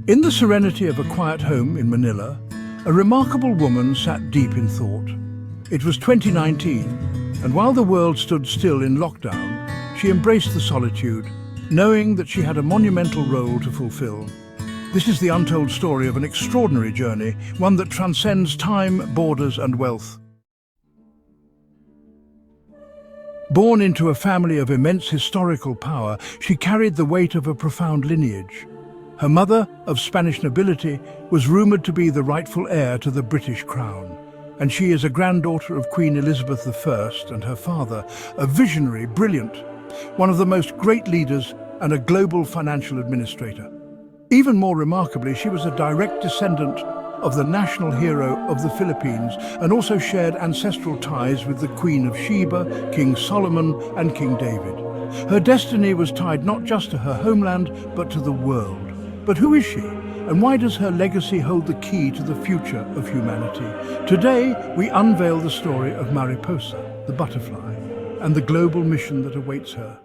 In the serenity of a quiet home in Manila, a remarkable woman sat deep in thought. It was 2019, and while the world stood still in lockdown, she embraced the solitude, knowing that she had a monumental role to fulfill. This is the untold story of an extraordinary journey, one that transcends time, borders, and wealth. Born into a family of immense historical power, she carried the weight of a profound lineage. Her mother, of Spanish nobility, was rumoured to be the rightful heir to the British crown, and she is a granddaughter of Queen Elizabeth I, and her father, a visionary, brilliant, one of the most great leaders and a global financial administrator. Even more remarkably, she was a direct descendant of the national hero of the Philippines and also shared ancestral ties with the Queen of Sheba, King Solomon, and King David. Her destiny was tied not just to her homeland, but to the world. But who is she, and why does her legacy hold the key to the future of humanity? Today, we unveil the story of Mariposa, the butterfly, and the global mission that awaits her.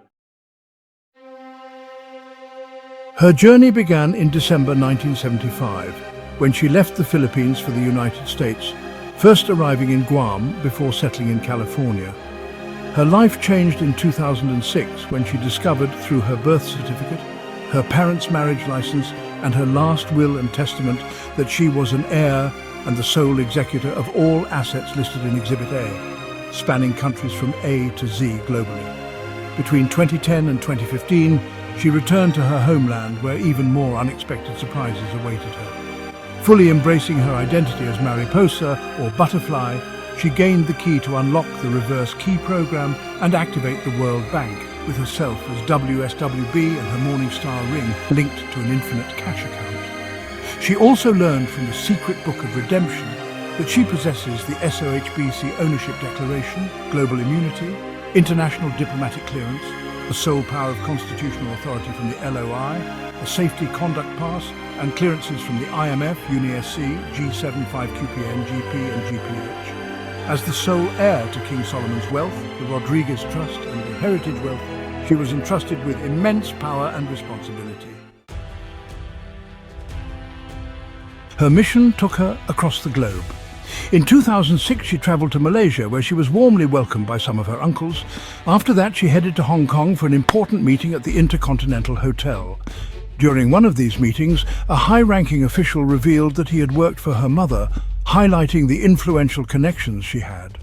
Her journey began in December 1975, when she left the Philippines for the United States, first arriving in Guam before settling in California. Her life changed in 2006 when she discovered through her birth certificate, her parents' marriage license, and her last will and testament that she was an heir and the sole executor of all assets listed in Exhibit A, spanning countries from A to Z globally. Between 2010 and 2015, she returned to her homeland where even more unexpected surprises awaited her. Fully embracing her identity as Mariposa, or butterfly, she gained the key to unlock the reverse key program and activate the World Bank, with herself as WSWB and her Morningstar ring linked to an infinite cash account. She also learned from the secret book of redemption that she possesses the SOHBC Ownership Declaration, global immunity, international diplomatic clearance, a sole power of constitutional authority from the LOI, a safety conduct pass, and clearances from the IMF, UniSC, G7, 5QPN, GP, and GPH. As the sole heir to King Solomon's wealth, the Rodriguez Trust, and the Heritage Wealth, she was entrusted with immense power and responsibility. Her mission took her across the globe. In 2006, she travelled to Malaysia, where she was warmly welcomed by some of her uncles. After that, she headed to Hong Kong for an important meeting at the Intercontinental Hotel. During one of these meetings, a high-ranking official revealed that he had worked for her mother, highlighting the influential connections she had.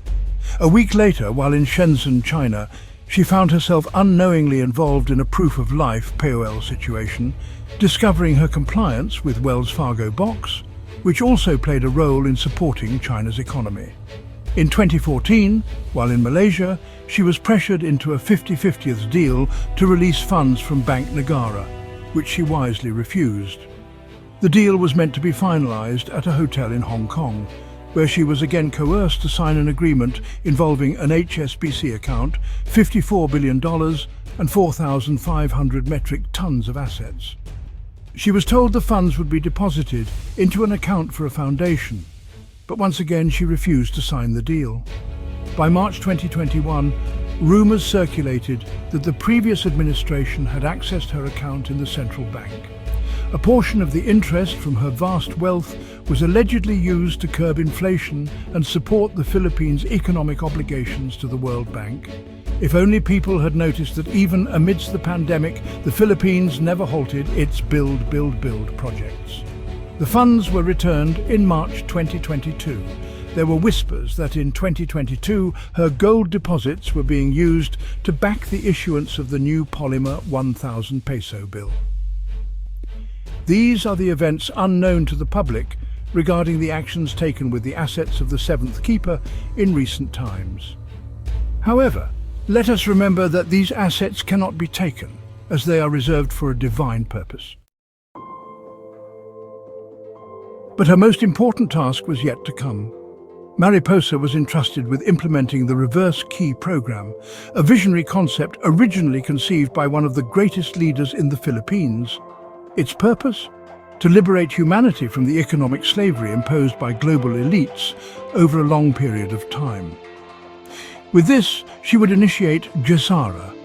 A week later, while in Shenzhen, China, she found herself unknowingly involved in a proof-of-life POL situation, discovering her compliance with Wells Fargo Box, which also played a role in supporting China's economy. In 2014, while in Malaysia, she was pressured into a 50-50th deal to release funds from Bank Negara, which she wisely refused. The deal was meant to be finalized at a hotel in Hong Kong, where she was again coerced to sign an agreement involving an HSBC account, $54 billion, and 4,500 metric tons of assets. She was told the funds would be deposited into an account for a foundation, but once again she refused to sign the deal. By March 2021, rumors circulated that the previous administration had accessed her account in the central bank. A portion of the interest from her vast wealth was allegedly used to curb inflation and support the Philippines' economic obligations to the World Bank. If only people had noticed that even amidst the pandemic, the Philippines never halted its build, build, build projects. The funds were returned in March 2022. There were whispers that in 2022, her gold deposits were being used to back the issuance of the new polymer 1,000 peso bill. These are the events unknown to the public regarding the actions taken with the assets of the seventh keeper in recent times. However, let us remember that these assets cannot be taken, as they are reserved for a divine purpose. But her most important task was yet to come. Mariposa was entrusted with implementing the reverse key program, a visionary concept originally conceived by one of the greatest leaders in the Philippines. Its purpose? To liberate humanity from the economic slavery imposed by global elites over a long period of time. With this, she would initiate GESARA,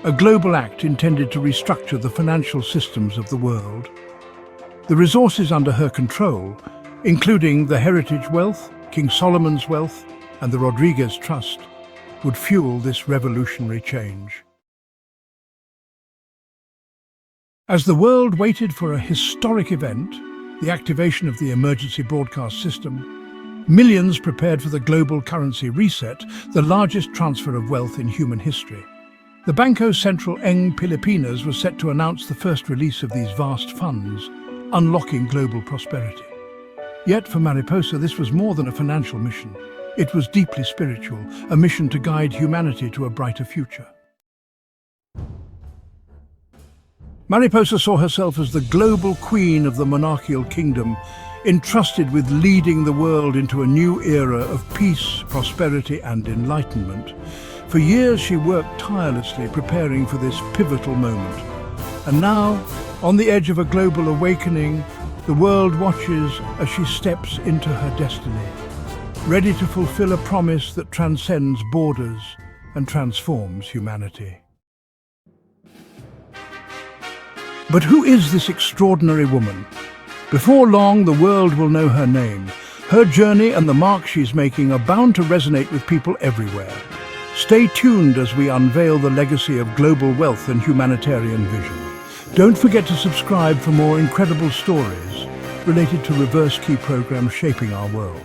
a global act intended to restructure the financial systems of the world. The resources under her control, including the heritage wealth, King Solomon's wealth, and the Rodriguez Trust, would fuel this revolutionary change. As the world waited for a historic event, the activation of the emergency broadcast system, millions prepared for the global currency reset, the largest transfer of wealth in human history. The Banco Central ng Pilipinas was set to announce the first release of these vast funds, unlocking global prosperity. Yet for Mariposa, this was more than a financial mission. It was deeply spiritual, a mission to guide humanity to a brighter future. Mariposa saw herself as the global queen of the monarchical kingdom, entrusted with leading the world into a new era of peace, prosperity, and enlightenment. For years she worked tirelessly preparing for this pivotal moment. And now, on the edge of a global awakening, the world watches as she steps into her destiny, ready to fulfill a promise that transcends borders and transforms humanity. But who is this extraordinary woman? Before long, the world will know her name. Her journey and the mark she's making are bound to resonate with people everywhere. Stay tuned as we unveil the legacy of global wealth and humanitarian vision. Don't forget to subscribe for more incredible stories related to reverse key programs shaping our world.